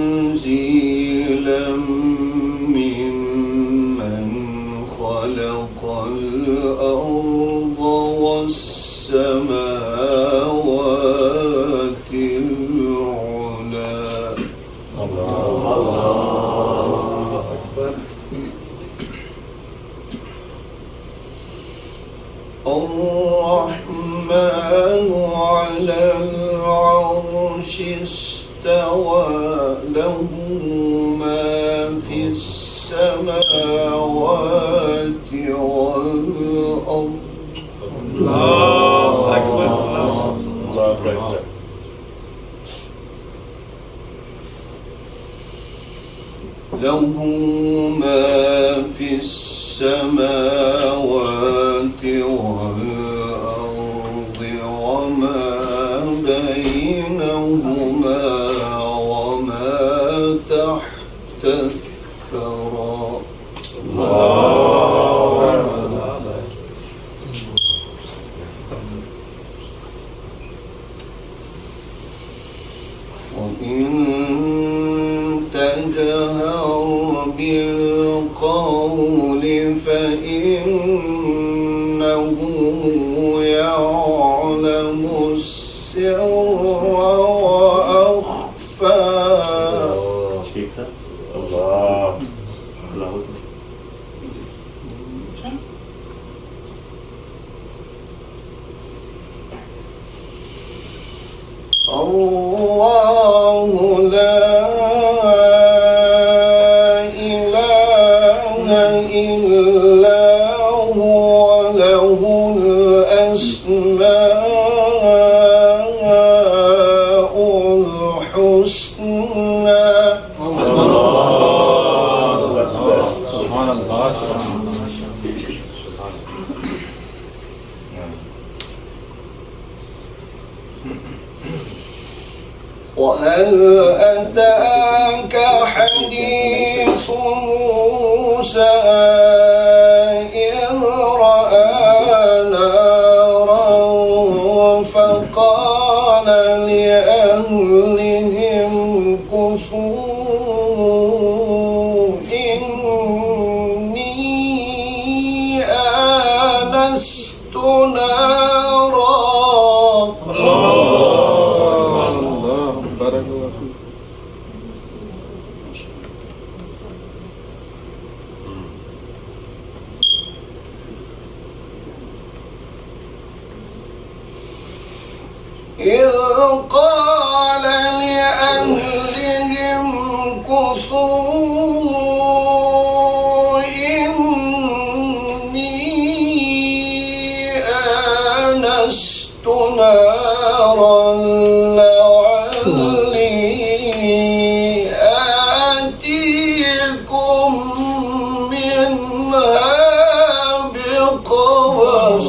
تنزيلا ممن خلق الأرض والسماوات العلى. الله أكبر. الرحمن على العرش استوى، له ما في السماوات والأرض. الله أكبر. الله أكبر. له ما في السماوات والأرض وما بينهما وما تحت الثرى. وإن تجهر بالقول فإنه يعلم السر وأخفى. الله الله. الله لا إله إلا هو، له الأسماء الحسنى. سبحان الله. وهل أتاك حديث موسى إذ رأى نارا فقال لأهلهم كثوا إني آنست نارا. إذ قال لأهلهم كثوا إني آنست نارا لعلي آتيكم منها بقبس.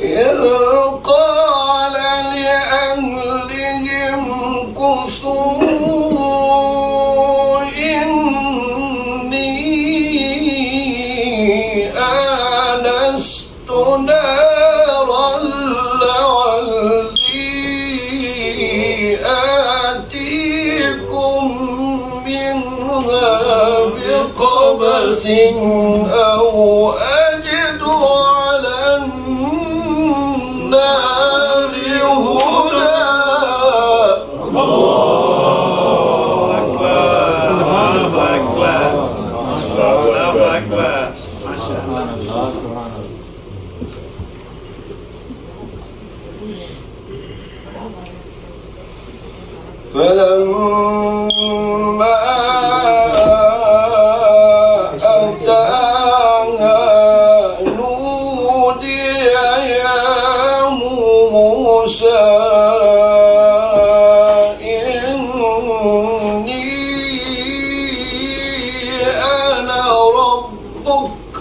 إذ قال لأهلهم كثوا إني آنست نارا لعلي آتيكم منها بقبس أو أجد على النار هدى. الله أكبر الله أكبر. سبحان الله سبحان الله. فلما أتاها نودي يا موسى إني أنا ربك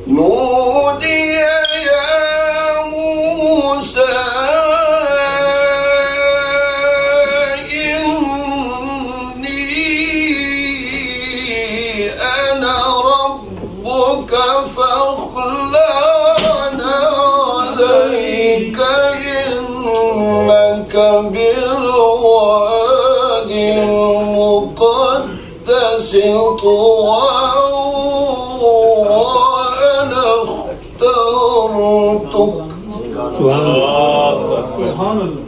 نودي يا موسى إني أنا ربك فاخلع عليك إنك بالوادي المقدس طوى وأنا اخترتك. سبحان الله.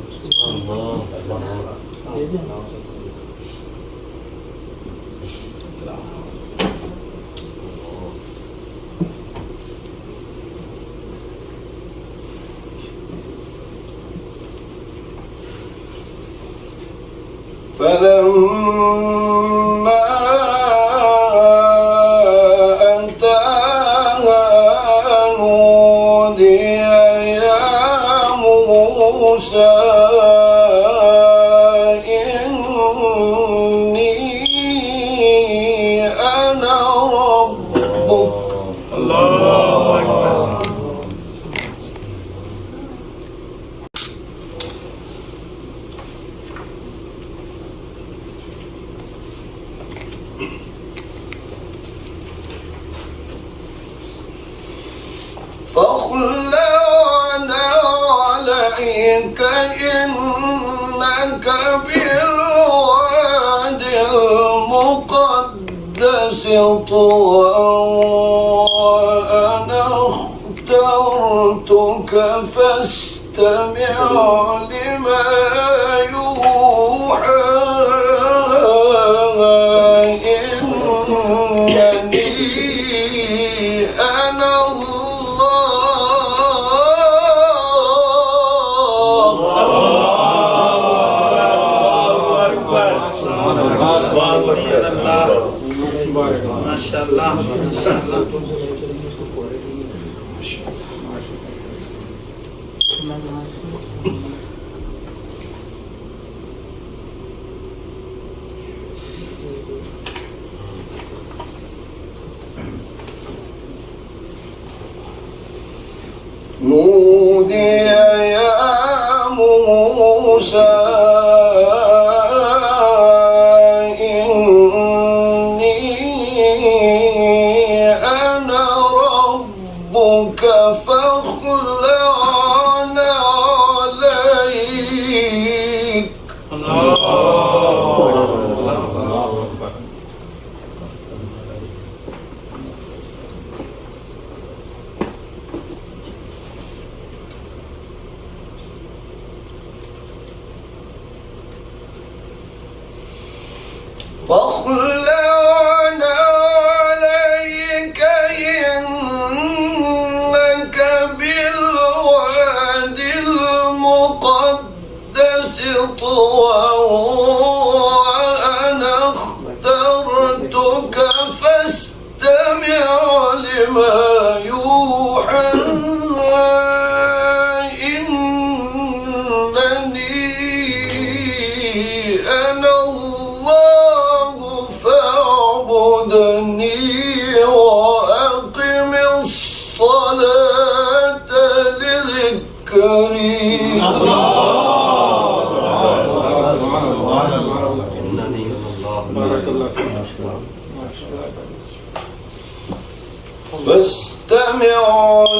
فلما أتاها نودي يا موسى إني أنا ربك. الله أكبر. فاخلعنا عليك إنك بالوادي المقدس طوى وأنا اخترتك فاستمع لما يوحى إنني أنا ما شاء الله ما شاء الله. نودي يا موسى إني أنا ربك فاخلع عليك. فاخلعنا عليك إنك بالوادي المقدس طوى وأنا اخترتك فاستمع لما يوحى إنني فاستمع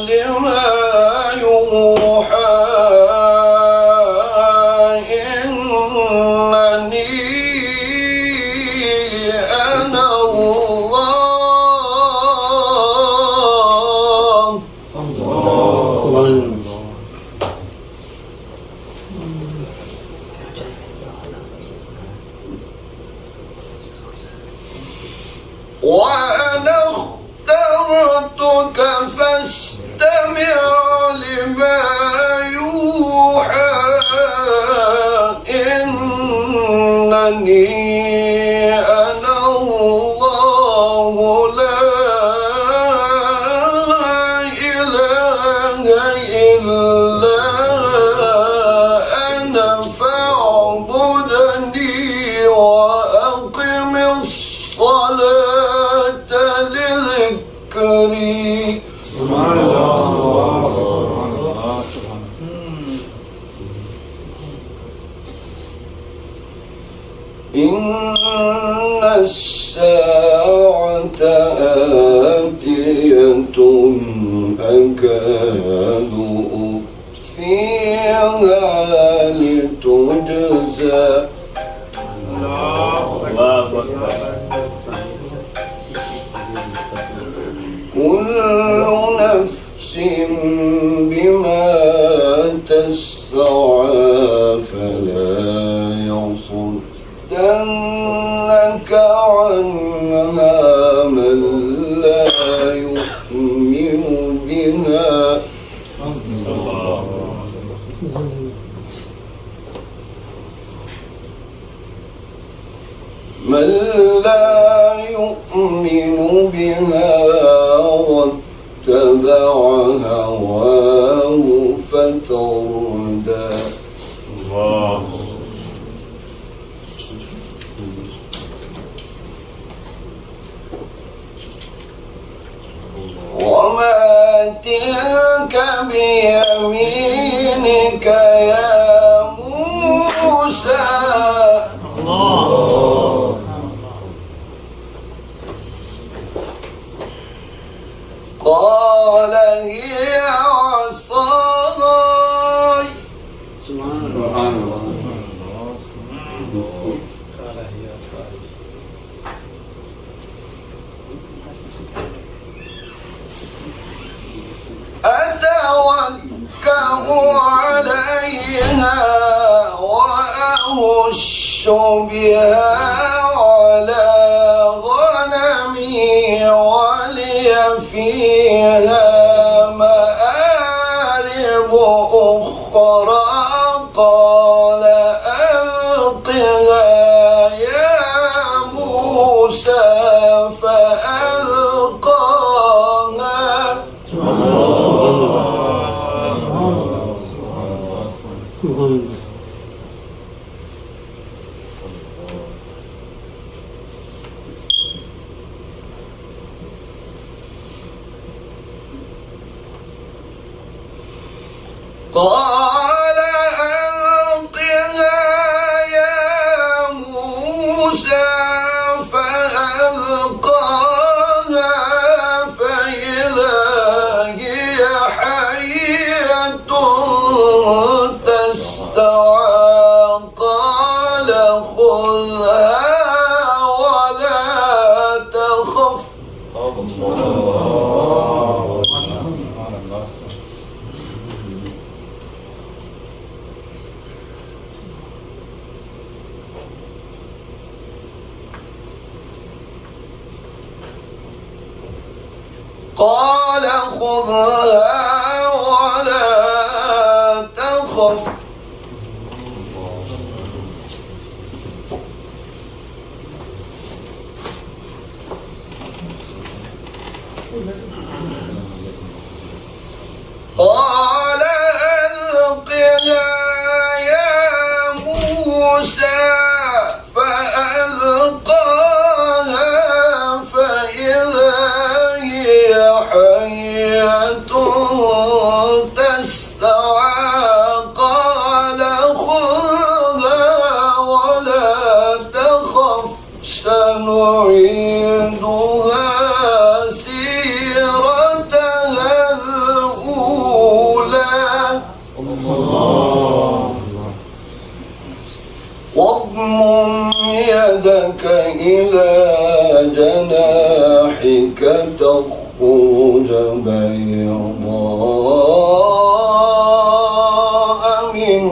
لما يوحى إنني أنا الله. وأنا اخترتك فاستمع لما يوحى إنني أنا الله لا إله إلا أنا فاعبدني وأقم الصلاة لذكري. سبحان الله. إن الساعة آتية أكاد أخفيها لتجزى كل نفس بما تسعى فلا يصدنك عنها من لا يؤمن بها من لا يؤمن بها واتبع هواه فتردى. وما تلك بيمينك يا موسى. قال هي عصاي. قال هي عصاي أتوكأ عليها وأهش بها على غنمي ولي فيها مآرب أخرى. قال ألقها يا موسى فألقاها قال ألقها يا موسى فألقاها فإذا هي حية تسعى. قال خذها ولا تخف. قال خذها ولا تخف. قال ألقها يا موسى فألقاها فإذا هي حية تسعى. قال خذها ولا تخف سنعيدها جناحك تخرج بيضاء من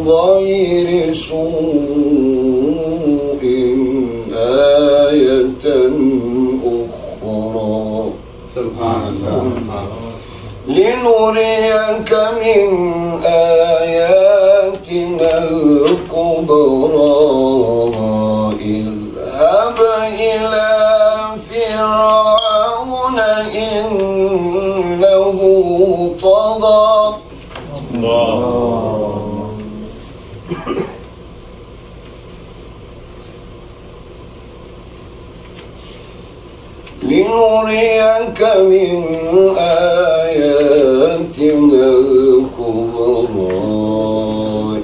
غير سوء آية أخرى سبحان الله لنريك من آياتنا الكبرى اذهب إلى فرعون إنه طغى لنريك من آياتنا الكبرى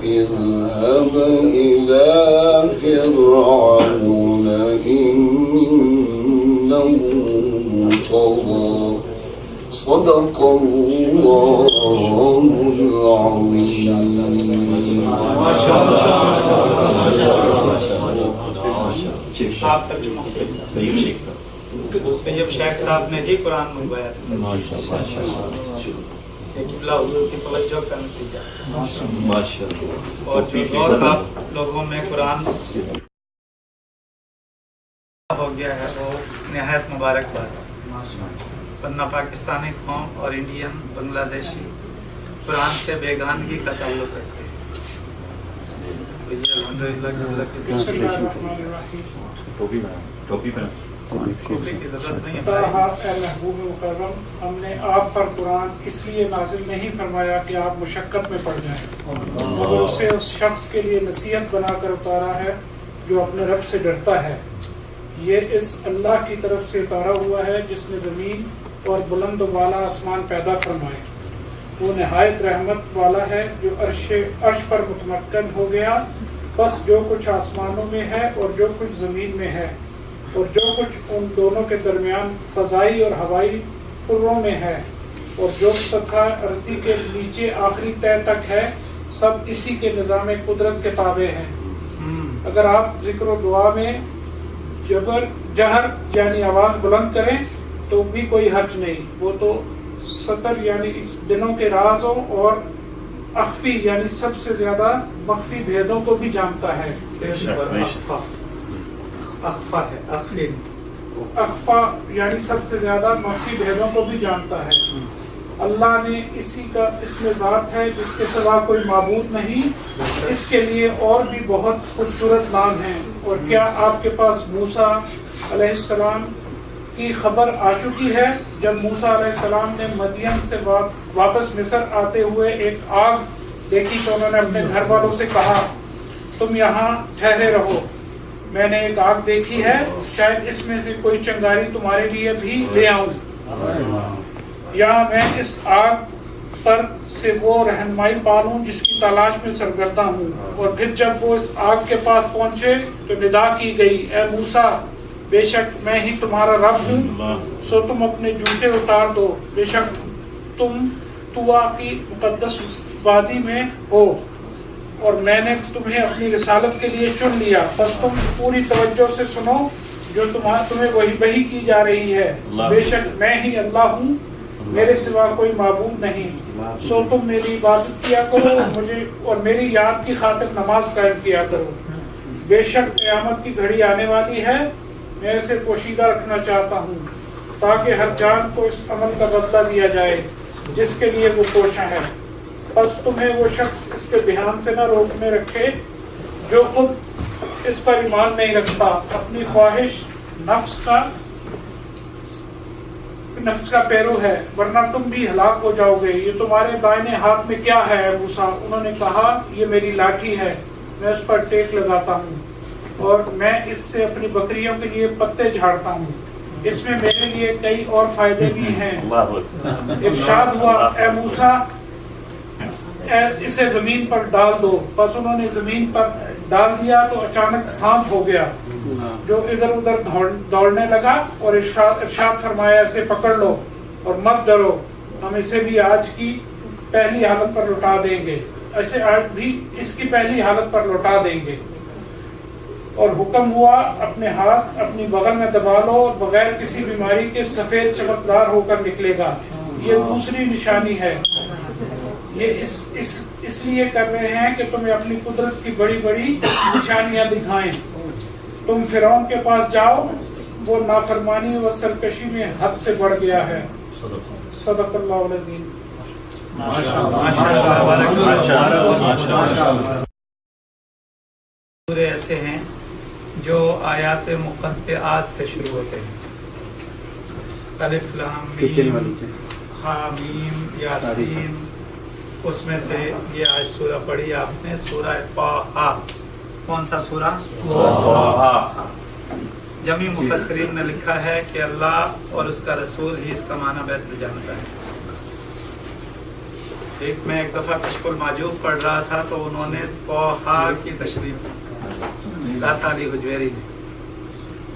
اذهب إلى فرعون إنه طغى صدق الله العظيم. آپ ترجمہ طیب شیخ صاحب نے ہی قرآن منگوایا تھا. قبلہ حضور کی توجہ کا نتیجہ اور جو دور آپ لوگوں میں قرآن ہو گیا ہے وہ نہایت مبارک بات ہے. ورنہ پاکستانی قوم اور انڈین بنگلہ دیشی قرآن سے بیگانگی کا تعلق رکھتے ہیں. محبوب مکرم، ہم نے آپ پر قرآن اس لیے نازل نہیں فرمایا کہ آپ مشقت میں پڑ جائیں، مگر اسے اس شخص کے لیے نصیحت بنا کر اتارا ہے جو اپنے رب سے ڈرتا ہے. یہ اس اللہ کی طرف سے اتارا ہوا ہے جس نے زمین اور بلند و بالا آسمان پیدا فرمائے. وہ نہایت رحمت والا ہے جو عرش پر متمکن ہو گیا. بس جو کچھ آسمانوں میں ہے اور جو کچھ زمین میں ہے اور جو کچھ ان دونوں کے درمیان فضائی اور ہوائی پروں میں ہے اور جو سطح ارضی کے نیچے آخری تہ تک ہے، سب اسی کے نظام قدرت کے تابع ہیں. اگر آپ ذکر و دعا میں جہر یعنی آواز بلند کریں تو بھی کوئی حرج نہیں. وہ تو سطر یعنی اس دنوں کے رازوں اور اخفی یعنی سب سے زیادہ مخفی بھیدوں کو بھی جانتا ہے. اخفا یعنی سب سے زیادہ مخفی بھیدوں کو بھی جانتا ہے. اللہ نے اسی کا اس میں ذات ہے جس کے سوا کوئی معبود نہیں. اس کے لیے اور بھی بہت خوبصورت نام ہیں. اور کیا آپ کے پاس موسیٰ علیہ السلام کی خبر آ چکی ہے جب موسیٰ علیہ السلام نے مدین سے واپس مصر آتے ہوئے ایک آگ دیکھی تو انہوں نے اپنے گھر والوں سے کہا تم یہاں ٹھہرے رہو، میں نے ایک آگ دیکھی ہے، شاید اس میں سے کوئی چنگاری تمہارے لیے بھی لے آؤں یا میں اس آگ پر سے وہ رہنمائی پالوں جس کی تلاش میں سرگردہ ہوں. اور پھر جب وہ اس آگ کے پاس پہنچے تو ندا کی گئی اے موسیٰ بے شک میں ہی تمہارا رب ہوں، سو تم اپنے جوتے اتار دو، بے شک تم طوا کی مقدس وادی میں ہو اور میں نے تمہیں اپنی رسالت کے لیے چن لیا. بس تم پوری توجہ سے سنو جو تمہیں وحی کی جا رہی ہے. بے شک میں ہی اللہ ہوں، میرے سوا کوئی معبود نہیں. سو تم میری عبادت کیا کرو مجھے اور میری یاد کی خاطر نماز قائم کیا کرو. بے شک قیامت کی گھڑی آنے والی ہے، میں اسے پوشیدہ رکھنا چاہتا ہوں تاکہ ہر جان کو اس عمل کا بدلہ دیا جائے جس کے لیے وہ کوشاں ہے. بس تمہیں وہ شخص اس کے دھیان سے نہ روکنے رکھے جو خود اس پر ایمان نہیں رکھتا، اپنی خواہش نفس کا پیرو ہے، ورنہ تم بھی ہلاک ہو جاؤ گے. یہ تمہارے دائیں ہاتھ میں کیا ہے اے موسیٰ؟ انہوں نے کہا یہ میری لاٹھی ہے، میں اس پر ٹیک لگاتا ہوں اور میں اس سے اپنی بکریوں کے لیے پتے جھاڑتا ہوں. اس میں میرے لیے کئی اور فائدے بھی ہیں. ارشاد ہوا اے موسیٰ اسے زمین پر ڈال دو. بس انہوں نے زمین پر ڈال دیا تو اچانک سانپ ہو گیا جو ادھر ادھر دوڑنے لگا اور ارشاد فرمایا اسے پکڑ لو اور مت ڈرو، ہم اسے بھی آج کی پہلی حالت پر لوٹا دیں گے. ایسے آج بھی اس کی پہلی حالت پر لوٹا دیں گے. اور حکم ہوا اپنے ہاتھ اپنی بغل میں دبا لو اور بغیر کسی بیماری کے سفید چمکدار ہو کر نکلے گا. یہ دوسری نشانی ہے. یہ اس لیے کر رہے ہیں کہ تمہیں اپنی قدرت کی بڑی بڑی نشانیاں دکھائیں. تم فرعون کے پاس جاؤ، وہ نافرمانی و سرکشی میں حد سے بڑھ گیا ہے. صدق اللہ العظیم. سورے ایسے ہیں جو آیات مقطعات سے شروع ہوتے ہیں. الف لام میم حامیم یاسین. اس میں سے یہ آج سورہ پڑھی آپ نے، سورہ طٰہٰ. کون سا سورہ؟ طٰہٰ. جمی مفسرین نے لکھا ہے کہ اللہ اور اس کا رسول ہی اس کا معنی بہتر جانتا ہے. ایک میں ایک دفعہ کشف الماجوب پڑھ رہا تھا تو انہوں نے طٰہٰ کی تشریح داتا علی حجویری نے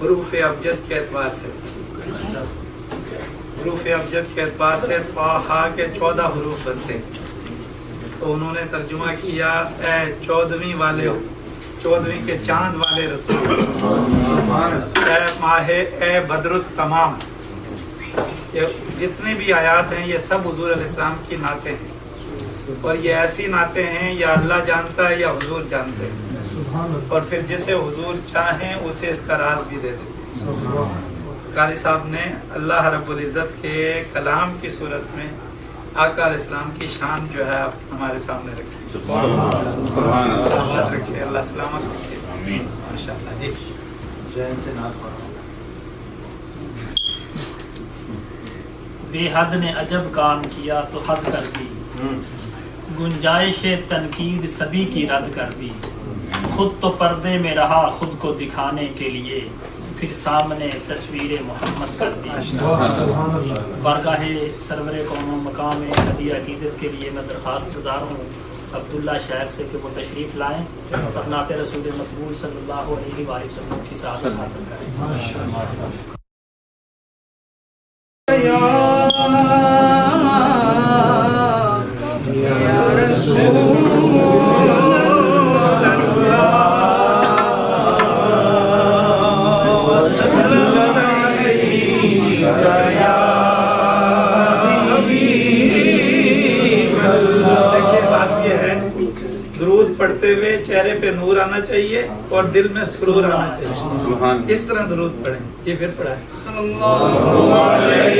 حروف ابجد کے اعتبار سے طٰہٰ کے 14 حروف بنتے ہیں. تو انہوں نے ترجمہ کیا اے 14ویں کے چاند والے رسول، اے ماہ، اے بدر التمام. یہ جتنے بھی آیات ہیں یہ سب حضور علیہ السلام کی نعتیں ہیں، اور یہ ایسی نعتیں ہیں یا اللہ جانتا ہے یا حضور جانتے ہیں، اور پھر جسے حضور چاہیں اسے اس کا راز بھی دے دیتے ہیں. قاری صاحب نے اللہ رب العزت کے کلام کی صورت میں آقا علیہ السلام کی شان جو ہے آپ ہمارے سامنے رکھی. سلامت رکھے، اللہ سلامت رکھے. ماشاءاللہ. جی بے حد نے عجب کام کیا تو حد کر دی، گنجائش تنقید سبھی کی رد کر دی. خود تو پردے میں رہا خود کو دکھانے کے لیے، پھر سامنے تصویر محمد کر دی. بارگاہ سرور قوم و مقام ہدیہ عقیدت کے لیے میں درخواست گزار ہوں عبداللہ شیخ سے کہ وہ تشریف لائیں اور نعت رسول مقبول صلی اللہ علیہ وآلہ وسلم کی سعادت حاصل کریں. پڑھتے ہوئے چہرے پہ نور آنا چاہیے اور دل میں سرور آنا چاہیے. اس طرح درود پڑھیں. جی پھر پڑھائیں. صلی اللہ علیہ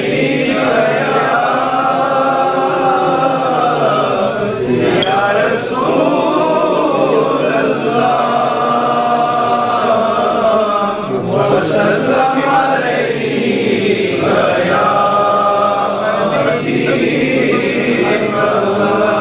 یا رسول اللہ وسلم علیہ یا حبیب اللہ.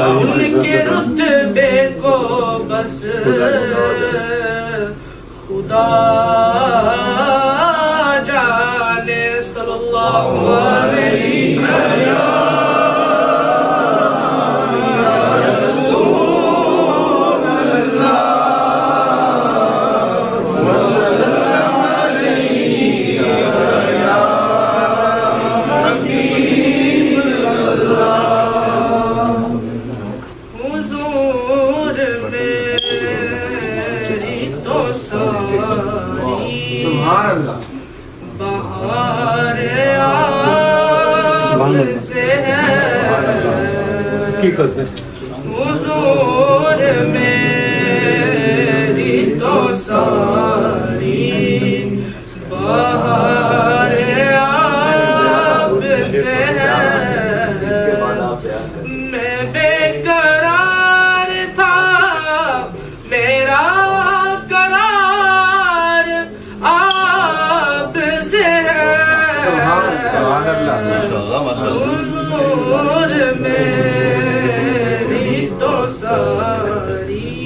ان کے رتبے کو بس خدا جانے. صلی اللہ علیہ وسلم. حضور میری تو ساری بہار آپ سے ہے. میں بے قرار تھا میرا قرار آپ سے ہے. حضور میری تو ساری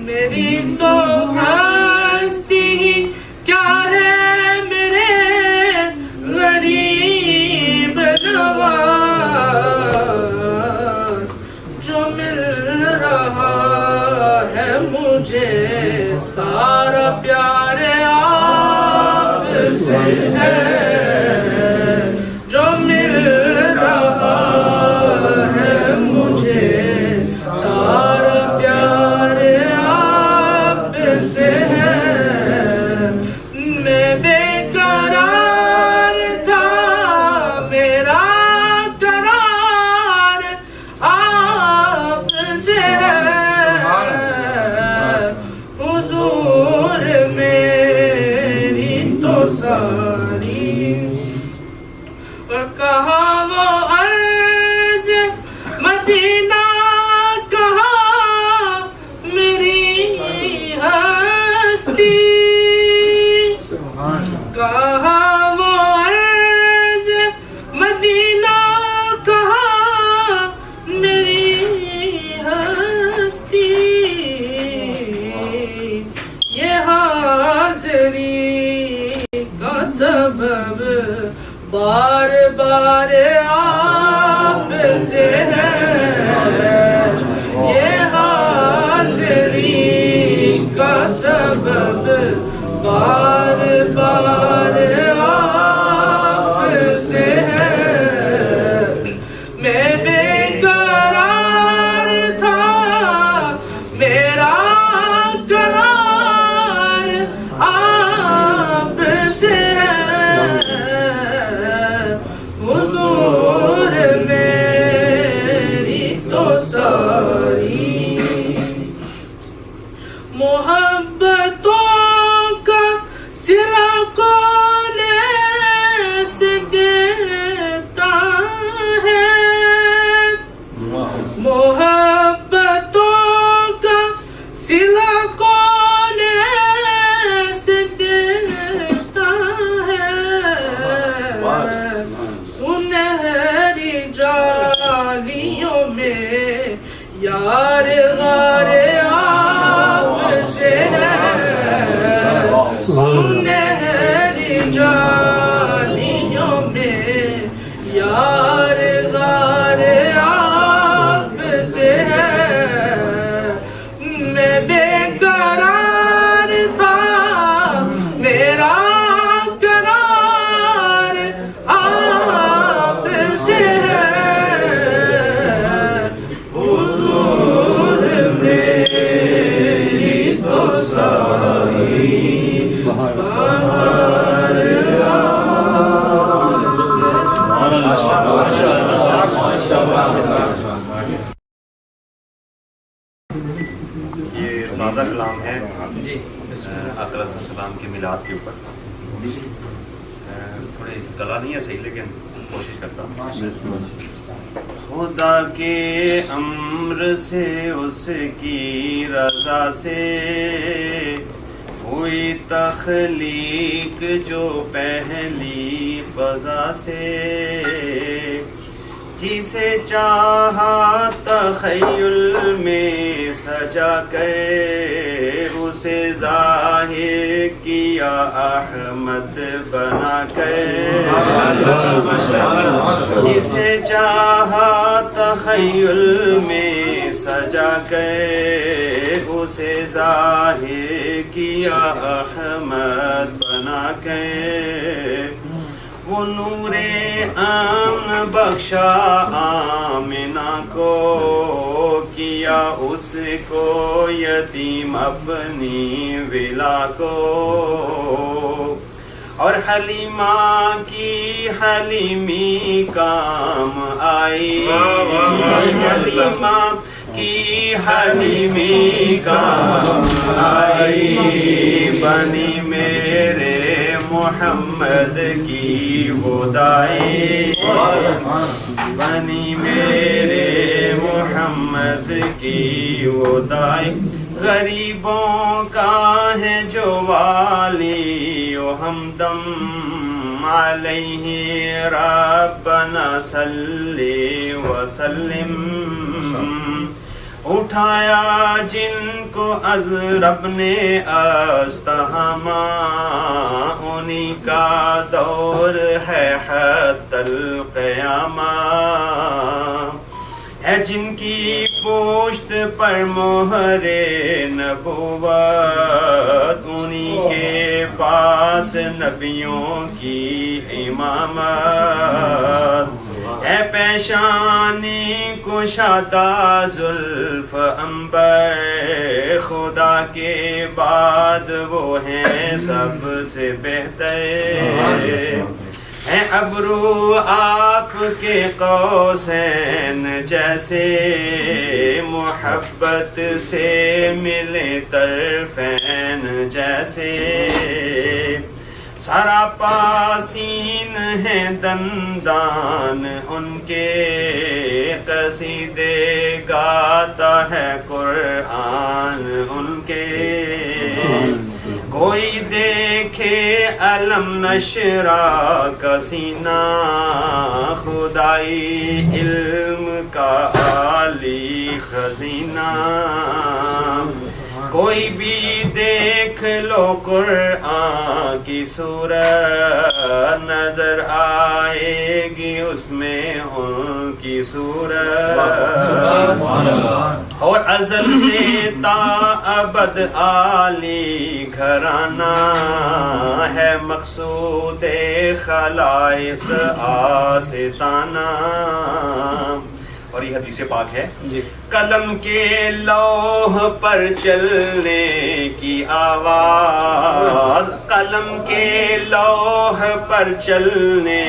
میری تو ہستی کیا ہے میرے غریب نواز، جو مل رہا ہے مجھے سارا پیار آپ سے ہے، جو مل رہا ہے مجھے سارا پیار آپ سے ہے۔ میں بے قرار تھا، میرا قرار آپ سے ہے، حضور میری تو ساری اور کہا وہ عرض مدینہ، کہا میری ہستی، کہا وہ عرض مدینہ، کہا میری ہستی، یہ حاضری کا سبب بار بار آپ سے ہے، یہ حاضری کا سبب بار بار آپ سے ہے۔ میں بے قرار تھا، میرا قرار آپ سے ہے، حضور میری تو ساری محبتوں کا صلہ کون ایسے دیتا ہے، محبتوں کا صلہ کون ایسے دیتا ہے، سنہری جالیوں میں یار غار آپ سے ہے، سنہری جالیوں میں یار غار آپ سے ہے۔ میں بے قرار تھا، میرا قرار آپ سے ہے، حضور میری تو ساری یہ تازہ کلام ہے آقا علیہ السلام کے میلاد کے اوپر، تھوڑے گلا نہیں ہے صحیح لیکن کوشش کرتا ہوں۔ خدا کے امر سے، اس کی رضا سے ہوئی تخلیق جو پہلی فضا سے، جسے چاہا تخیل میں سجا کر اسے ظاہر کیا احمد بنا کر، جسے چاہا تخیل میں سجا کر اسے ظاہر کیا احمد بنا کر، وہ نور امن بخشا آمنہ کو، کیا اس کو یتیم اپنی ولا کو، اور حلیمہ کی حلیمی کام آئی، حلیمہ کی حلیمی کام آئی، بنی میرے محمد کی خدائی، بنی میرے محمد کی خدائی، غریبوں کا ہے جو والی و ہمدم، علیہ ربنا صلی وسلم، اٹھایا جن کو از رب نے استہما، انہی کا دور ہے حتی القیامہ، ہے جن کی پشت پر مہر نبوت، انہی کے پاس نبیوں کی امامت، ہے پیشانی کشادہ زلف عنبر، خدا کے بعد وہ ہیں سب سے بہتر، ہے ابرو آپ کے قوسین جیسے، محبت سے ملے طرفین جیسے، سراپا سین ہیں دندان ان کے، قصیدے گاتا ہے قرآن ان کے، کوئی دیکھے علم نشرہ کا سینہ، خدائی علم کا عالی خزینہ، کوئی بھی دیکھ لو قرآن کی صورت، نظر آئے گی اس میں ان کی صورت، اور ازل سے تا ابد عالی گھرانہ، ہے مقصود خلائق آستانہ۔ اور یہ حدیث پاک ہے، قلم کے لوح پر چلنے کی آواز، قلم کے لوح پر چلنے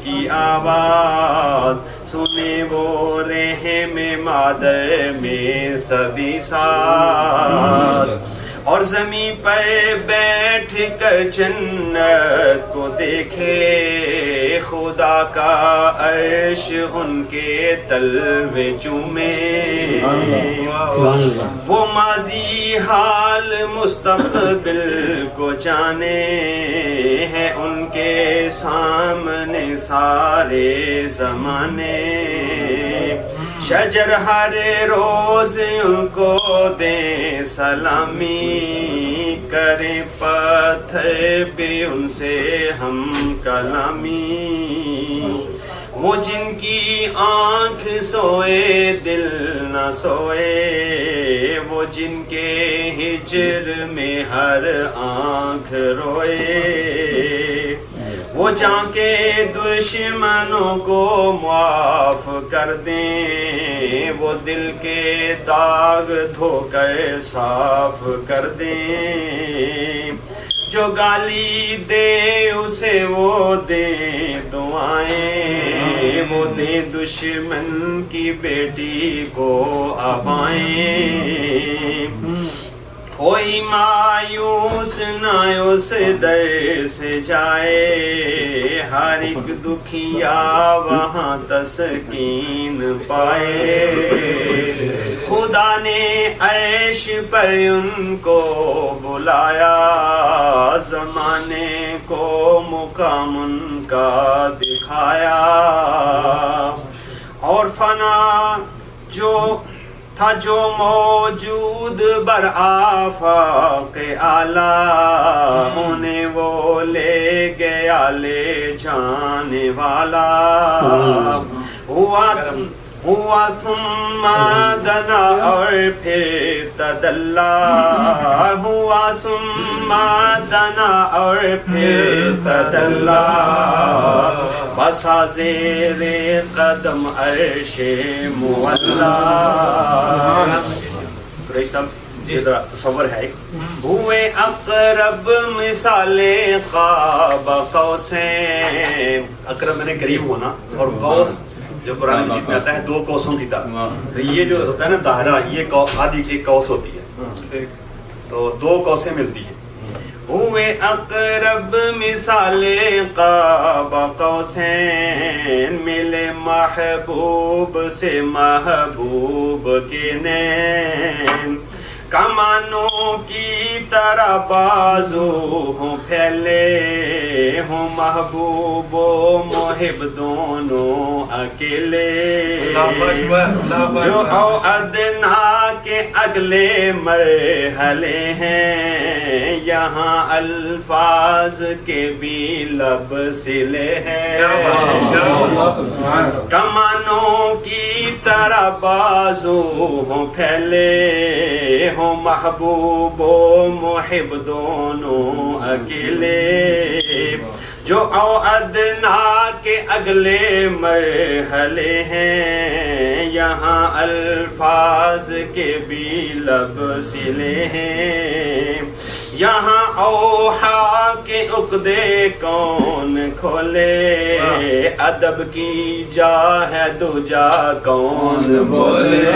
کی آواز، سنے وہ رحم مادر میں سبھی ساتھ، اور زمین پر بیٹھ کر جنت کو دیکھے، خدا کا عرش ان کے تلوے چومے، وہ ماضی حال مستقبل کو جانے، ہے ان کے سامنے سارے زمانے، شجر ہر روز ان کو دیں سلامی، کریں پتھر بھی ان سے ہم کلامی، وہ جن کی آنکھ سوئے دل نہ سوئے، وہ جن کے ہجر میں ہر آنکھ روئے، وہ جہاں کے دشمنوں کو معاف کر دیں، وہ دل کے داغ دھو کر صاف کر دیں، جو گالی دے اسے وہ دیں دعائیں، وہ دیں دشمن کی بیٹی کو آبائیں، کوئی مایوس نہ اس در سے جائے، ہر ایک دکھیا وہاں تسکین پائے، خدا نے عرش پر ان کو بلایا، زمانے کو مقام ان کا دکھایا، اور فنا جو تھا جو موجود بر آفاق اعلیٰ، انہیں وہ لے گیا لے جانے والا، ہوا ثم دنا اور پھر تدلا، ہوا ثم دنا اور پھر تدلا، بسا زیر قدم عرش مولا۔ قریش صاحب یہ تصور ہے، ہوئے اقرب مثال قاب قوسین، اقرب میں نے قریب ہونا، اور قوس جو قرآن مجید میں آتا ہے دو قوسوں کی طرح، یہ جو ہوتا ہے نا دائرہ، یہ آدھی ایک قوس ہوتی ہے، تو دو قوسیں ملتی ہیں۔ ہوئے اقرب مثال قاب قوسین، ملے محبوب سے محبوب کے نین، کمانوں کی طرح بازو ہوں پھیلے ہوں محبوب و محب دونوں اکیلے جو او ادنا کے اگلے مرحلے ہیں یہاں الفاظ کے بھی لب سلے ہیں کمانوں کی طرح بازو ہوں پھیلے ہوں محبوب و محب دونوں اکیلے جو او ادنا کے اگلے مرحلے ہیں یہاں الفاظ کے بھی لب سلے ہیں یہاں اوحا کے عقدے کون کھولے ادب کی جا ہے دو جا کون بولے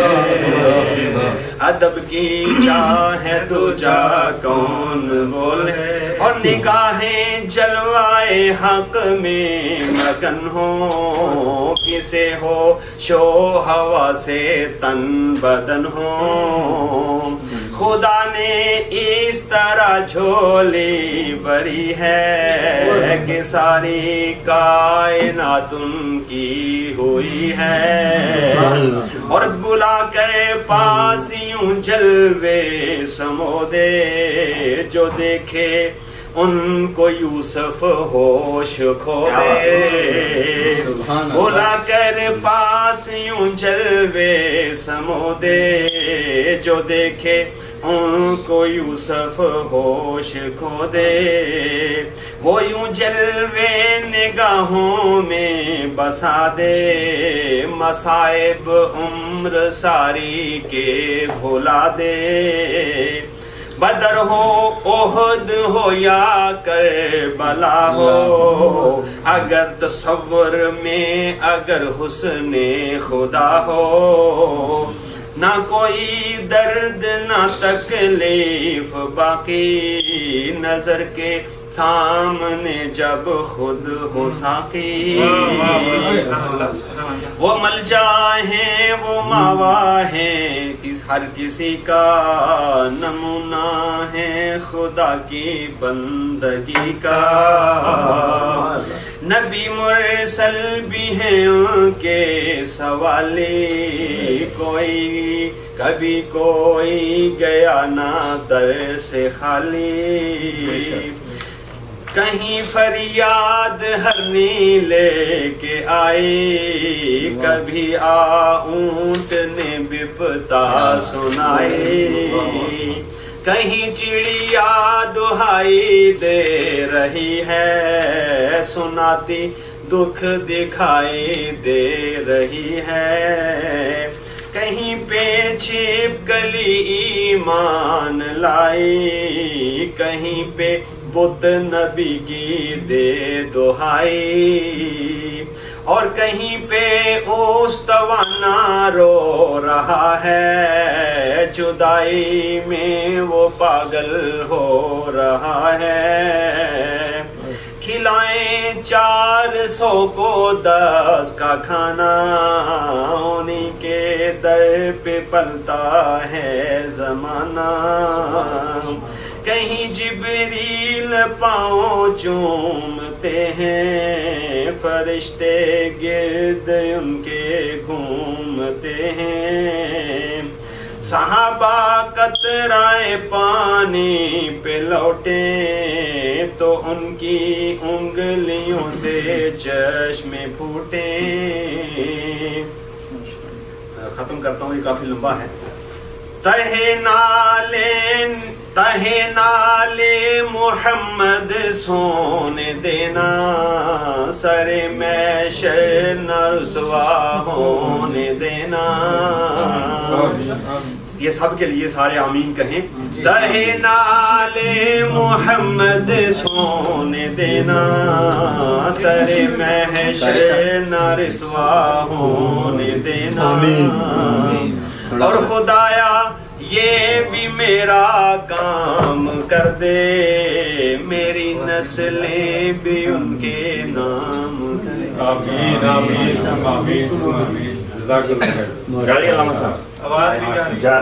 ادب کی جا ہے دو جا کون بولے اور نگاہیں جلوائے حق میں مگن ہو کسے ہو شو ہوا سے تن بدن ہو خدا نے اس طرح جھولی بری ہے کہ ساری کائنات ان کی ہوئی ہے اور بلا کر پاس یوں جلوے سمودے جو دیکھے ان کو یوسف ہوش کھو دے بلا کر پاس یوں جلوے سمودے جو دیکھے ان کو یوسف ہوش کھو دے وہ یوں جلوے نگاہوں میں بسا دے مصائب عمر ساری کے بھلا دے بدر ہو احد ہو یا کربلا ہو اگر تصور میں اگر حسن خدا ہو نہ کوئی درد نہ تکلیف باقی نظر کے سامنے جب خود ہو ساقی وہ ملجا ہے وہ ماوا ہے ہر کسی کا نمونہ ہے خدا کی بندگی کا نبی مرسل بھی ہیں ان کے سوالی کوئی کبھی کوئی گیا نہ در سے خالی کہیں فریاد ہرنی لے کے آئی کبھی اونٹ نے بپتا سنائی کہیں چڑیا دہائی دے رہی ہے سناتی دکھ دکھائی دے رہی ہے کہیں پہ چھپ گلی ایمان لائی کہیں پہ بت نبی کی دے دہائی اور کہیں پہ اوستوانا رو رہا ہے جدائی میں وہ پاگل ہو رہا ہے کھلائیں 400 کو 10 کا کھانا انہیں کے در پہ پلتا ہے زمانہ کہیں جبریل پاؤں چومتے ہیں فرشتے گرد ان کے گھومتے ہیں صحابہ قطرائے پانی پہ لوٹیں تو ان کی انگلیوں سے چشمے پھوٹیں ختم کرتا ہوں یہ کافی لمبا ہے تہ نالے محمد سونے دینا سر محشر نہ رسوا ہونے دینا یہ سب کے لیے سارے آمین کہیں تہ نالے محمد سونے دینا سر محشر نہ رسوا ہونے دینا اور خدایا یہ بھی میرا کام کر دے میری نسلیں بھی ان کے نام آمین آمین آمین جزاک اللہ خیر. آواز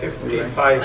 55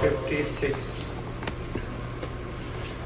56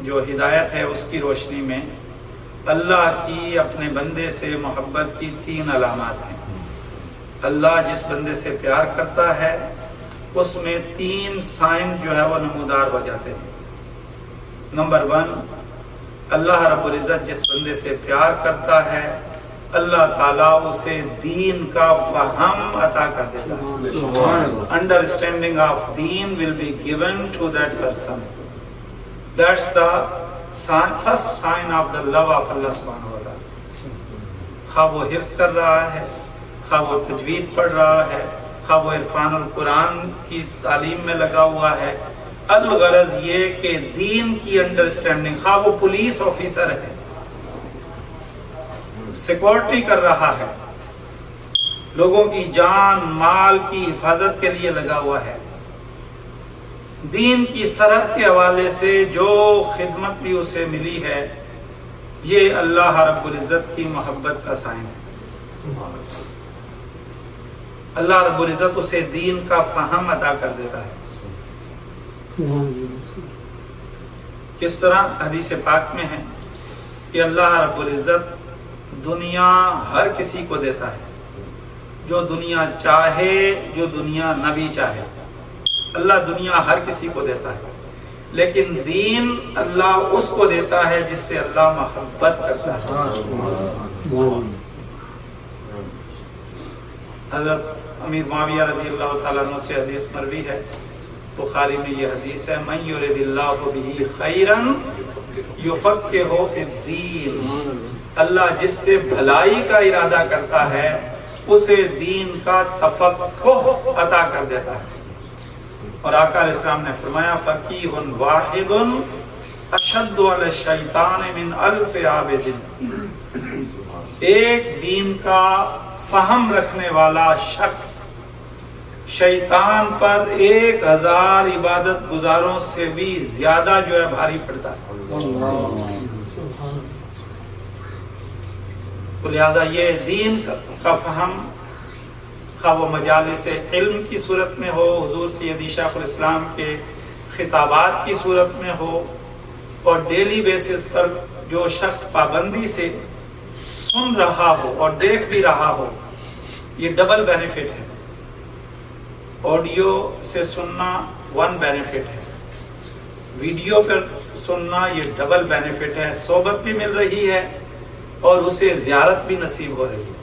جو ہدایت ہے اس کی روشنی میں اللہ کی اپنے بندے سے محبت کی 3 علامات ہیں۔ اللہ جس بندے سے پیار کرتا ہے اس میں 3 سائن جو ہے وہ نمودار ہو جاتے ہیں۔ نمبر 1، اللہ رب العزت جس بندے سے پیار کرتا ہے اللہ تعالیٰ اسے دین کا فہم عطا کر دیتا ہے۔ Understanding of deen will be given to that person. That's the first sign of the love of Allah subhanahu wa ta'ala۔ خواہ وہ حفظ کر رہا ہے، خواہ وہ تجوید پڑھ رہا ہے، خواہ وہ عرفان القرآن کی تعلیم میں لگا ہوا ہے، الغرض یہ کہ دین کی انڈرسٹینڈنگ، خواہ وہ پولیس آفیسر ہے، سیکورٹی کر رہا ہے، لوگوں کی جان مال کی حفاظت کے لیے لگا ہوا ہے، دین کی سرحد کے حوالے سے جو خدمت بھی اسے ملی ہے، یہ اللہ رب العزت کی محبت کا سائن ہے۔ اللہ رب العزت اسے دین کا فہم عطا کر دیتا ہے۔ کس طرح؟ حدیث پاک میں ہے کہ اللہ رب العزت دنیا ہر کسی کو دیتا ہے، جو دنیا چاہے، جو دنیا نہ بھی چاہے، اللہ دنیا ہر کسی کو دیتا ہے، لیکن دین اللہ اس کو دیتا ہے جس سے اللہ محبت کرتا ہے۔ حضرت امیر معاویہ رضی اللہ تعالیٰ عنہ سے حدیث مروی ہے، بخاری میں یہ حدیث ہے، من یرد اللہ بہ خیرا یفقہہ فی الدین، اللہ جس سے بھلائی کا ارادہ کرتا ہے اسے دین کا تفقہ عطا کر دیتا ہے۔ اور آقا علیہ السلام نے فرمایا فقیہ واحد اشد علی الشیطان من 1000 عابد، ایک دین کا فہم رکھنے والا شخص شیطان پر 1000 عبادت گزاروں سے بھی زیادہ جو ہے بھاری پڑتا ہے۔ تو لہٰذا یہ دین کا فہم، خواہ وہ مجالس علم کی صورت میں ہو، حضور سیدی شیخ الاسلام کے خطابات کی صورت میں ہو، اور ڈیلی بیسس پر جو شخص پابندی سے سن رہا ہو اور دیکھ بھی رہا ہو، یہ ڈبل بینیفٹ ہے۔ آڈیو سے سننا 1 بینیفٹ ہے، ویڈیو پر سننا یہ ڈبل بینیفٹ ہے، صحبت بھی مل رہی ہے اور اسے زیارت بھی نصیب ہو رہی ہے۔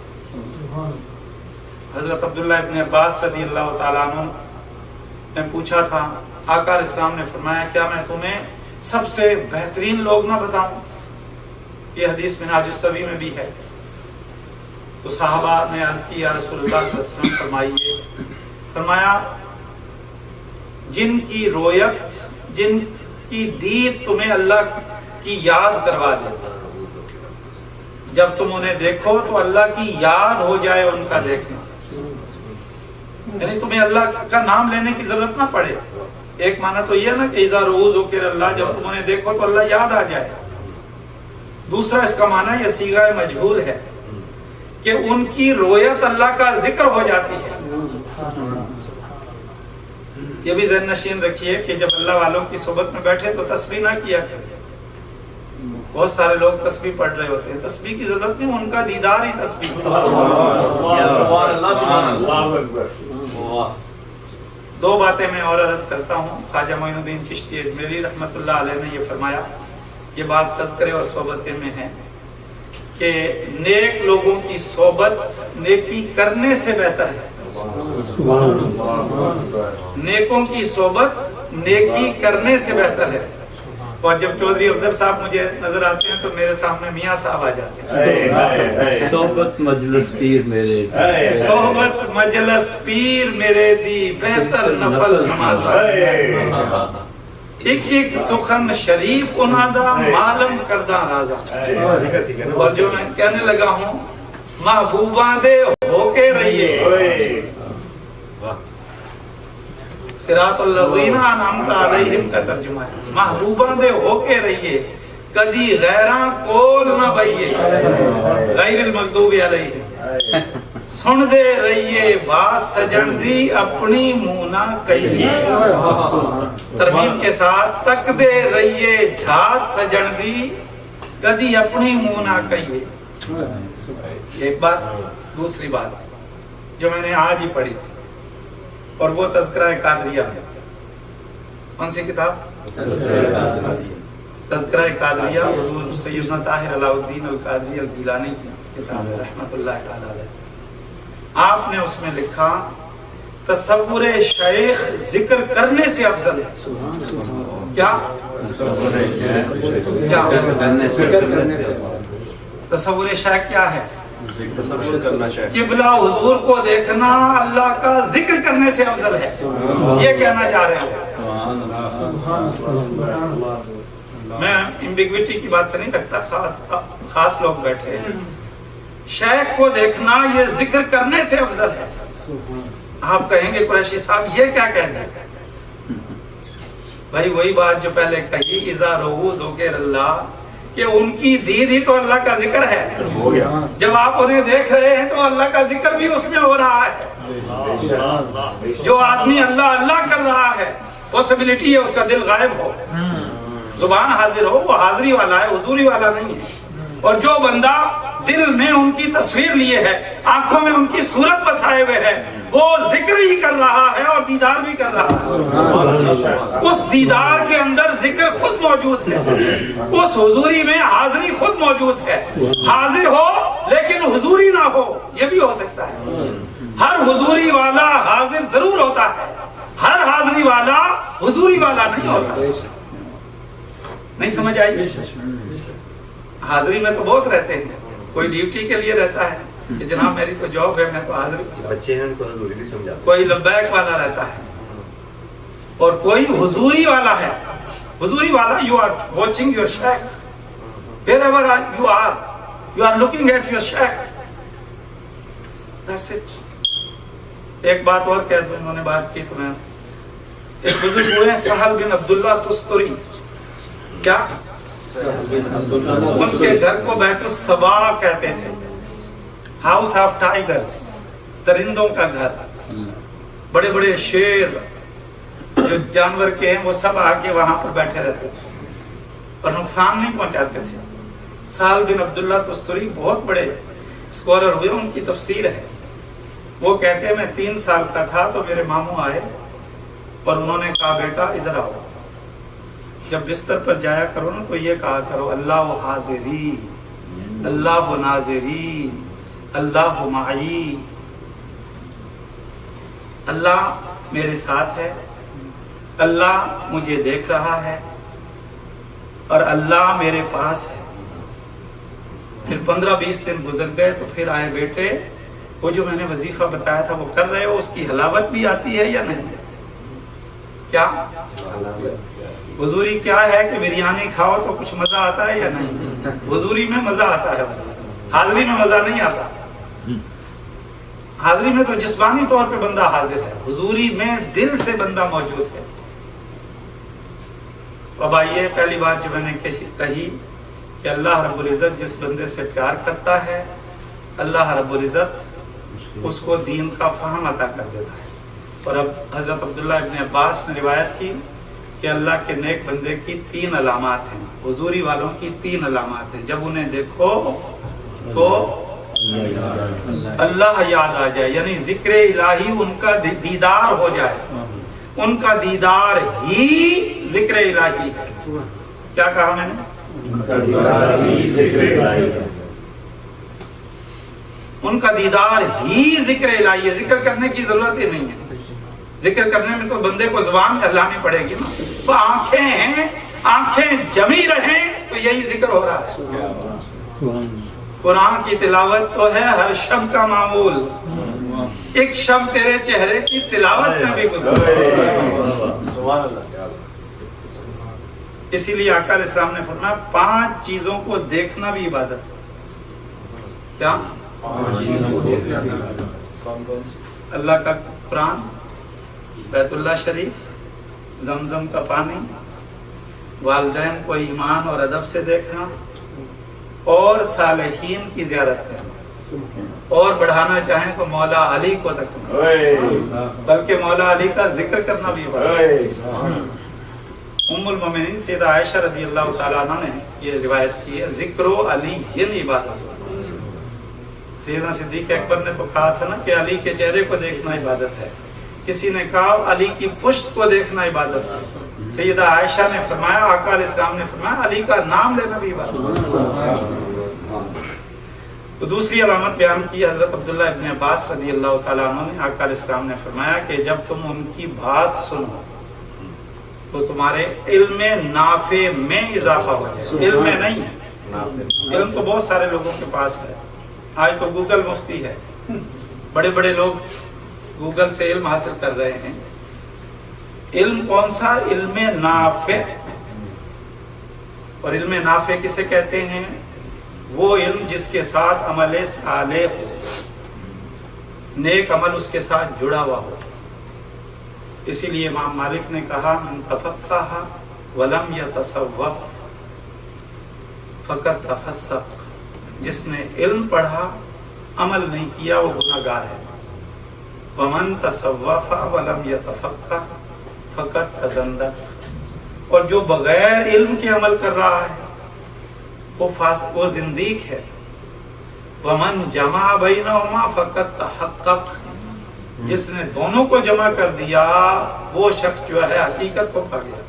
حضرت عبداللہ ابن عباس رضی اللہ تعالیٰ عنہ نے پوچھا تھا، آقا علیہ السلام نے فرمایا کیا میں تمہیں سب سے بہترین لوگ نہ بتاؤں؟ یہ حدیث منہاج السوی میں بھی ہے۔ تو صحابہ نے عرض کی یا رسول اللہ صلی اللہ علیہ وسلم فرمائیے، فرمایا جن کی رویت، جن کی دید تمہیں اللہ کی یاد کروا دے، جب تم انہیں دیکھو تو اللہ کی یاد ہو جائے ان کا دیکھنا، یعنی تمہیں اللہ کا نام لینے کی ضرورت نہ پڑے۔ ایک معنی تو یہ ہے نا کہ اذا رؤوا ذکر اللہ، جب تم انہیں دیکھو تو اللہ یاد آ جائے۔ دوسرا اس کا معنی یہ صیغہ مجہول ہے کہ ان کی رویت اللہ کا ذکر ہو جاتی ہے۔ یہ بھی ذہن نشین رکھیے کہ جب اللہ والوں کی صحبت میں بیٹھے تو تسبیح نہ کیا کرے۔ بہت سارے لوگ تسبیح پڑھ رہے ہوتے ہیں، تسبیح کی ضرورت نہیں، ان کا دیدار ہی تسبیح ہے۔ دو باتیں میں اور عرض کرتا ہوں۔ خواجہ معین الدین چشتی اجمیری رحمۃ اللہ علیہ نے یہ فرمایا، یہ بات تذکرے اور صحبت میں ہے کہ نیک لوگوں کی صحبت نیکی کرنے سے بہتر ہے۔ نیکوں کی صحبت نیکی کرنے سے بہتر ہے۔ اور جب چودھری افضل صاحب مجھے نظر آتے ہیں تو میرے سامنے میاں صاحب آ جاتے ہیں۔ صحبت مجلس پیر میرے، صحبت مجلس پیر میرے دی بہتر نفل نماز، ایک ایک سخن شریف انادا معلوم کردہ رازا۔ اور جو میں کہنے لگا ہوں، محبوباں دے ہو کے رہیے، صراط الذین انعمت علیہم کا ترجمہ ہے، محبوباں دے ہو کے رہیے، کدی غیراں کول نہ بئیے، غیر المغضوب علیہم، سن دے رہیے بات سجن دی اپنی منہ نہ کہیے. ترمیم کے ساتھ تک دے رہیے جھات سجن دی کدی اپنی منہ نہ کہیے. ایک بات. دوسری بات جو میں نے آج ہی پڑھی تھی اور وہ تذکرہ قادریہ میں. کون سی کتاب؟ تذکرہ قادریہ حضور سیدنا طاہر علاء الدین القادری الگیلانی کی کتاب ہے رحمۃ اللہ تعالی علیہ. آپ نے اس میں لکھا تصور شیخ ذکر کرنے سے افضل ہے. کیا؟ تصور شیخ کیا ہے؟ تصور کرنا چاہیے. قبلہ حضور کو دیکھنا اللہ کا ذکر کرنے سے افضل ہے. یہ کہنا چاہ رہے ہیں. میں ایمبیگوٹی کی بات نہیں رکھتا, خاص لوگ بیٹھے ہیں. شیخ کو دیکھنا یہ ذکر کرنے سے افضل ہے. آپ کہیں گے قریشی صاحب یہ کیا کہتے ہیں؟ بھائی وہی بات جو پہلے کہی, اذا رؤوا ذکر اللہ, کہ ان کی دید ہی تو اللہ کا ذکر ہے. جب آپ انہیں دیکھ رہے ہیں تو اللہ کا ذکر بھی اس میں ہو رہا ہے. جو آدمی اللہ اللہ کر رہا ہے پاسبلٹی ہے اس کا دل غائب ہو, زبان حاضر ہو, وہ حاضری والا ہے, حضوری والا نہیں ہے. اور جو بندہ دل میں ان کی تصویر لیے ہے, آنکھوں میں ان کی صورت بسائے ہوئے ہے, وہ ذکر ہی کر رہا ہے اور دیدار بھی کر رہا ہے. اس دیدار کے اندر ذکر خود موجود ہے, اس حضوری میں حاضری خود موجود ہے. حاضر ہو لیکن حضوری نہ ہو, یہ بھی ہو سکتا ہے. ہر حضوری والا حاضر ضرور ہوتا ہے, ہر حاضری والا حضوری والا نہیں ہوتا. نہیں سمجھ آئی؟ حاضری میں تو بہت رہتے ہیں. کوئی ڈیوٹی کے لیے رہتا ہے کہ جناب میری تو جاب ہے, میں تو حاضری. بچے ہیں ان کو حضوری نہیں سمجھا. کوئی لبیک والا رہتا ہے اور کوئی حضوری والا ہے. حضوری والا you are watching your sheikh wherever you are looking at your sheikh. That's it. ایک بات اور کہہ دوں, انہوں نے بات کی تو میں. ایک بزرگ ہوئے سہل بن عبداللہ تستری. کیا؟ ان کے گھر کو بیت الصبا کہتے تھے, ہاؤس آف ٹائیگرز, درندوں کا گھر. بڑے بڑے شیر جو جانور کے ہیں وہ سب آ کے وہاں پر بیٹھے رہتے تھے اور نقصان نہیں پہنچاتے تھے. سہل بن عبداللہ تستری بہت بڑے اسکالر ہوئے, ان کی تفسیر ہے. وہ کہتے ہیں میں 3 سال کا تھا تو میرے ماموں آئے اور انہوں نے کہا بیٹا ادھر آؤ, جب بستر پر جایا کرو نا تو یہ کہا کرو اللہ حاضری, اللہ ناظری, اللہ معی. اللہ میرے ساتھ ہے, اللہ مجھے دیکھ رہا ہے اور اللہ میرے پاس ہے. پھر 15-20 دن گزر گئے تو پھر آئے بیٹے وہ جو میں نے وظیفہ بتایا تھا وہ کر رہے ہو, اس کی حلاوت بھی آتی ہے یا نہیں؟ کیا حضوری کیا ہے کہ بریانی کھاؤ تو کچھ مزہ آتا ہے یا نہیں؟ حضوری میں مزہ آتا ہے, حاضری میں مزہ نہیں آتا. حاضری میں تو جسمانی طور پہ بندہ حاضر ہے, حضوری میں دل سے بندہ موجود ہے. اب آئیے پہلی بات جو میں نے کہی کہ اللہ رب العزت جس بندے سے پیار کرتا ہے اللہ رب العزت اس کو دین کا فہم عطا کر دیتا ہے. اور اب حضرت عبداللہ ابن عباس نے روایت کی کہ اللہ کے نیک بندے کی 3 علامات ہیں, حضوری والوں کی 3 علامات ہیں. جب انہیں دیکھو تو اللہ یاد آ جائے, یعنی ذکر الہی ان کا دیدار ہو جائے. ان کا دیدار ہی ذکر الہی ہے. کیا کہا میں نے؟ ان کا دیدار ہی ذکر الہی ہے. ذکر کرنے کی ضرورت ہی نہیں ہے. ذکر کرنے میں تو بندے کو زبان ہلانی پڑے گی نا. وہ آنکھیں ہیں, آنکھیں جمی رہیں تو یہی ذکر ہو رہا ہے. قرآن کی تلاوت تو ہے ہر شب کا معمول, ایک شب تیرے چہرے کی تلاوت میں بھی گزر. اسی لیے آقا علیہ السلام نے فرمایا 5 چیزوں کو دیکھنا بھی عبادت ہے. کیا؟ اللہ کا قرآن, بیت اللہ شریف, زمزم کا پانی, والدین کو ایمان اور ادب سے دیکھنا اور صالحین کی زیارت کرنا. اور بڑھانا چاہیں تو مولا علی کو تک، بلکہ مولا علی کا ذکر کرنا بھی بڑھا۔ ام المومنین سیدہ عائشہ رضی اللہ تعالیٰ عنہ نے یہ روایت کی ہے، ذکر علی عبادت۔ سیدنا صدیق اکبر نے تو کہا تھا نا کہ علی کے چہرے کو دیکھنا عبادت ہے، کسی نے کہا علی کی پشت کو دیکھنا عبادت ہے، سیدہ عائشہ نے فرمایا، آقا علیہ السلام نے فرمایا علی کا نام لینا بھی عبادت ہے۔ تو دوسری علامت بیان کی حضرت عبداللہ ابن عباس رضی اللہ تعالیٰ عنہ نے، آقا علیہ السلام نے فرمایا کہ جب تم ان کی بات سنو تو تمہارے علم نافع میں اضافہ ہو جائے۔ علم میں نہیں ہے، علم تو بہت سارے لوگوں کے پاس ہے، آج تو گوگل مفتی ہے، بڑے بڑے لوگ گوگل سے علم حاصل کر رہے ہیں۔ علم کون سا؟ علم نافع۔ اور علم نافع کسے کہتے ہیں؟ وہ علم جس کے ساتھ عمل صالح ہو، نیک عمل اس کے ساتھ جڑا ہوا ہو۔ اسی لیے امام مالک نے کہا من تفقہ ولم یتصوف فقط تفسق، جس نے علم پڑھا عمل نہیں کیا وہ گناہگار ہے۔ ومن تصوف ولم یتفقہ فقط تزندق، اور جو بغیر علم کے عمل کر رہا ہے وہ فاسق، وہ زندیق ہے۔ ومن جمع بینہما فقط تحقق، جس نے دونوں کو جمع کر دیا وہ شخص جو ہے حقیقت کو پا گیا۔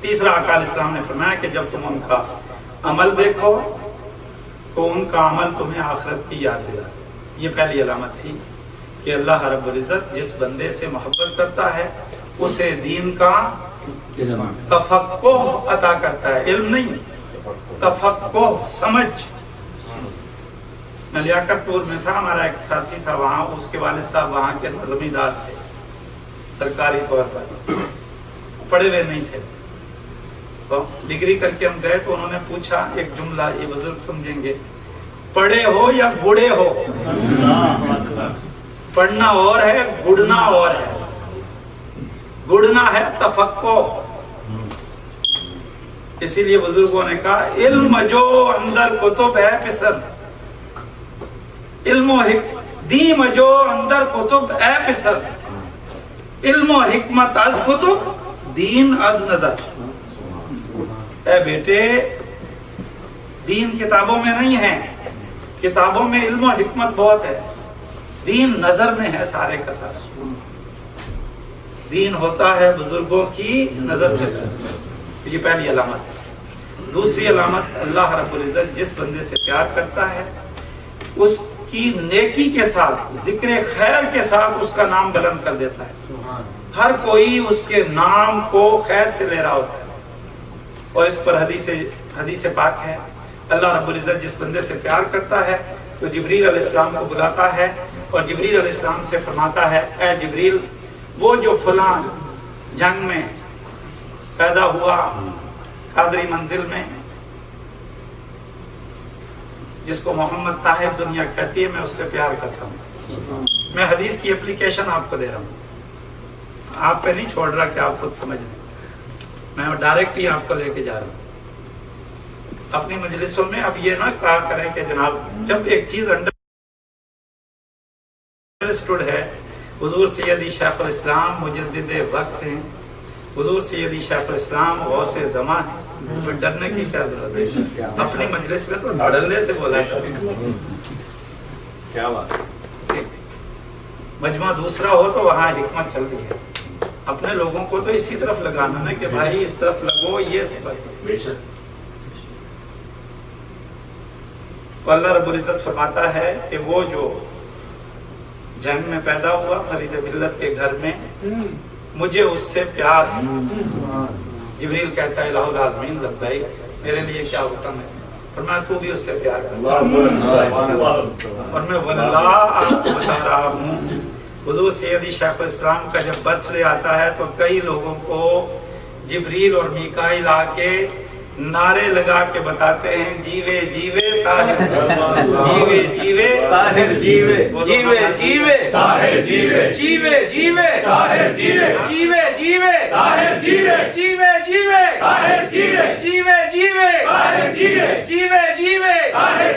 تیسرا آقا علیہ السلام نے فرمایا کہ جب تم ان کا عمل دیکھو تو ان کا عمل تمہیں آخرت کی یاد دلا۔ یہ پہلی علامت تھی کہ اللہ رب العزت جس بندے سے محبت کرتا ہے اسے دین کا تفقہ عطا کرتا ہے، علم نہیں، تفقہ، سمجھ۔ میں لیاقت پور میں تھا، ہمارا ایک ساتھی تھا وہاں، اس کے والد صاحب وہاں کے زمیندار تھے سرکاری طور پر، پڑھے ہوئے نہیں تھے۔ تو ڈگری کر کے ہم گئے تو انہوں نے پوچھا ایک جملہ، یہ بزرگ سمجھیں گے، پڑھے ہو یا گڑے ہو؟ پڑھنا اور ہے، گڑنا اور ہے۔ گڑنا ہے تفقہ، اسی لیے بزرگوں نے کہا علم جو اندر کتب ہے پسند، علم و دیم جو اندر کتب ہے پسند، علم و حکمت از کتب دین از نظر۔ اے بیٹے دین کتابوں میں نہیں ہے، کتابوں میں علم و حکمت بہت ہے، دین نظر میں ہے سارے کا سارا۔ دین ہوتا ہے بزرگوں کی نظر سے۔ یہ پہلی علامت ہے۔ دوسری علامت، اللہ رب العزت جس بندے سے پیار کرتا ہے اس کی نیکی کے ساتھ، ذکر خیر کے ساتھ اس کا نام بلند کر دیتا ہے۔ ہر کوئی اس کے نام کو خیر سے لے رہا ہوتا ہے، اور اس پر حدیث پاک ہے، اللہ رب العزت جس بندے سے پیار کرتا ہے تو جبریل علیہ السلام کو بلاتا ہے اور جبریل علیہ السلام سے فرماتا ہے اے جبریل، وہ جو فلاں جنگ میں پیدا ہوا قادری منزل میں، جس کو محمد طاہر دنیا کہتی ہے، میں اس سے پیار کرتا ہوں۔ میں حدیث کی اپلیکیشن آپ کو دے رہا ہوں، آپ پہ نہیں چھوڑ رہا کہ آپ خود سمجھ لیں، میں ڈائریکٹ ہی آپ کو لے کے جا رہا ہوں۔ اپنی مجلسوں میں اب یہ نہ کہا کریں کہ جناب جب ایک چیز انڈرسٹوڈ ہے، حضور سیدی شیخ الاسلام مجدد وقت ہیں، حضور سیدی شیخ الاسلام غوث زمان ہیں، تو ڈرنے کی کیا ضرورت ہے؟ اپنی مجلس میں تو دھڑلے سے بولا ہے۔ کیا بات، مجمع دوسرا ہو تو وہاں حکمت چل رہی ہے، اپنے لوگوں کو تو اسی طرف لگانا ہے کہ بھائی اس طرف لگو، یہ سبق۔ تو اللہ رب العزت فرماتا ہے کہ وہ جو جنگ میں پیدا ہوا فرید ملت کے گھر میں، مجھے اس سے پیار ہے۔ جبریل کہتا ہے الہ العالمین لبیک، میرے لیے کیا حکم ہے؟ فرمایا تو بھی اس سے پیار کر۔ اور میں واللہ آپ کو بتا رہا ہوں، حضور سیدی شیخ الاسلام کا جب برتھ ڈے آتا ہے تو کئی لوگوں کو جبریل اور میکائیل آ کے نعرے لگا کے بتاتے ہیں جیوے جیوے طاہر، جیوے جیوے طاہر، جیوے جیوے جیوے طاہر، جیوے جیوے جیوے طاہر، جیوے جیوے جیوے طاہر، جیوے جیوے جیوے طاہر، جیوے جیوے جیوے طاہر، جیوے جیوے جیوے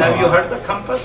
Have you heard the compass?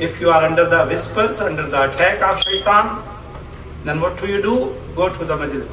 If you are under the whispers, under the attack of shaitan, then what do you do? Go to the majlis.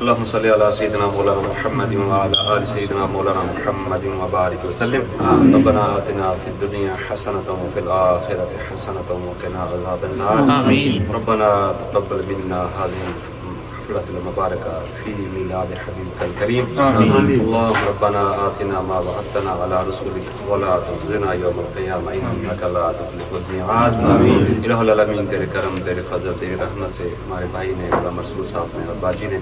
اللهم صل على سيدنا مولانا محمد وعلى آل سيدنا مولانا محمد وبارك وسلم. ربنا آتنا في الدنيا حسنة وفي الآخرة حسنة وقنا عذاب النار. ربنا تقبل منا هذه الحفلة المباركة في ميلاد حبيبك الكريم. اللهم ربنا آتنا ما وعدتنا على رسولك ولا تخزنا يوم القيامة إنك لا تخلف الميعاد. الہ العالمین تیرے کرم تیرے فضل تیری رحمت سے ہمارے بھائی نے غلام رسول صاحب نے اور باجی نے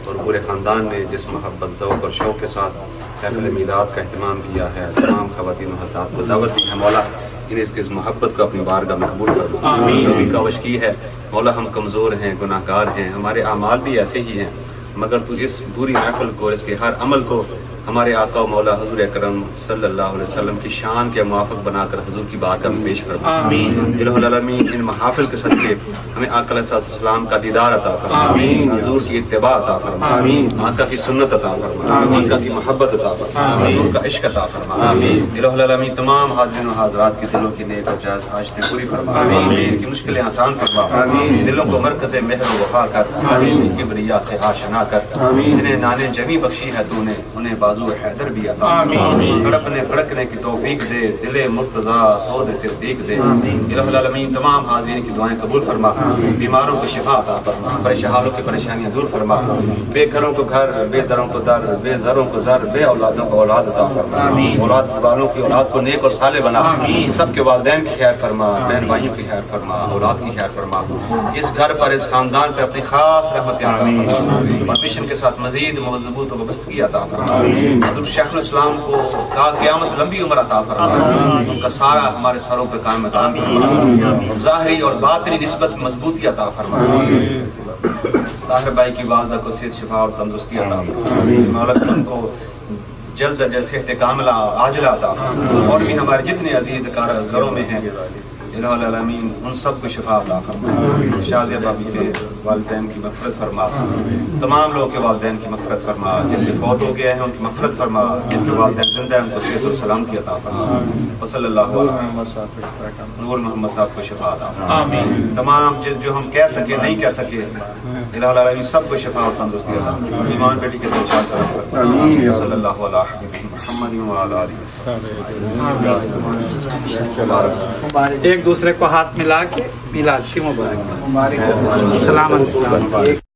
اور پورے خاندان نے جس محبت ذوق اور شوق کے ساتھ محفل میلاد کا اہتمام کیا ہے، تمام خواتین و حضرات کو دعوت دی ہے مولا انہیں اس محبت کو اپنی بارگاہ میں قبول فرما. جو بھی کاوش کی ہے مولا ہم کمزور ہیں، گناہ گار ہیں، ہمارے اعمال بھی ایسے ہی ہیں، مگر تو اس پوری محفل کو اس کے ہر عمل کو ہمارے آقا و مولا حضور اکرم صلی اللہ علیہ وسلم کی شان کے موافق بنا کر حضور کی بارگاہ میں پیش فرما. الہ العالمین ان محافل کے صدقے ہمیں آقا علیہ السلام کا دیدار عطا فرما، حضور کی اتباع عطا فرما، آقا کی سنت عطا فرما، آقا کی محبت عطا فرما، حضور کا عشق عطا فرما. الہ العالمین تمام حاضرین و حاضرات کی دلوں کی نیک اور جائز حاجتیں پوری فرما، ان کی مشکلیں آسان فرما، دلوں کو مرکز مہر و وفا کر، کبریا سے آشنا کر، جنہیں نانے جمی بخشی ہے تو نے انہیں بازو حیدر بھی عطا تڑپنے بھڑکنے کی توفیق دے، دل مرتضی سود صدیق دے. الہ العالمین تمام حاضرین کی دعائیں قبول فرما، بیماروں کو شفا عطا فرما، پریشانوں کی پریشانیاں دور فرما، بے گھروں کو گھر، بے دروں کو در، بے زروں کو زر، بے اولادوں کو اولاد عطا فرما، اولاد والوں کی اولاد کو نیک اور صالح بنا، سب کے والدین کی خیر فرما، بہن بھائیوں کی خیر فرما، اولاد کی خیر فرما. اس گھر پر اس خاندان پر اپنی خاص رحمت عطا فرما اور مشن کے ساتھ مزید مضبوط و وابستگی عطا فرما. حضور شیخ الاسلام کو تا قیامت لمبی عمر عطا فرما، ان کا سارا ہمارے سروں پہ قائم مقام فرما، ظاہری اور باطنی نسبت مضبوطی عطا فرما. طاہر بھائی کی والدہ کو صحت شفا اور تندرستی عطا فرما، مالک ان کو جلد صحت کاملہ عاجلہ عطا فرما، اور بھی ہمارے جتنے عزیز گھروں میں ہیں الہ العالمین ان سب کو شفا عطا فرما. شازیہ بابی کے والدین کی مغفرت فرما، تمام لوگوں کے والدین کی مغفرت فرما، جن کے فوت ہو گئے ہیں ان کی مغفرت فرما، جن کے والدین زندہ ہیں ان کو صحت اور سلامتی عطا فرما. وصلی اللہ علیہ نور محمد صاحب کو شفا عطا فرما. تمام جو ہم کہہ سکے نہیں کہہ سکے الہ العالمین سب کو شفا اور تندرستی عطا فرما. ایمان بیٹی کے دل چاہتا ہے صلی اللہ علیہ محمد وعلی آلہ وسلم. ایک دوسرے کو ہاتھ ملا کے میلاد کی مبارک. سلام علیکم.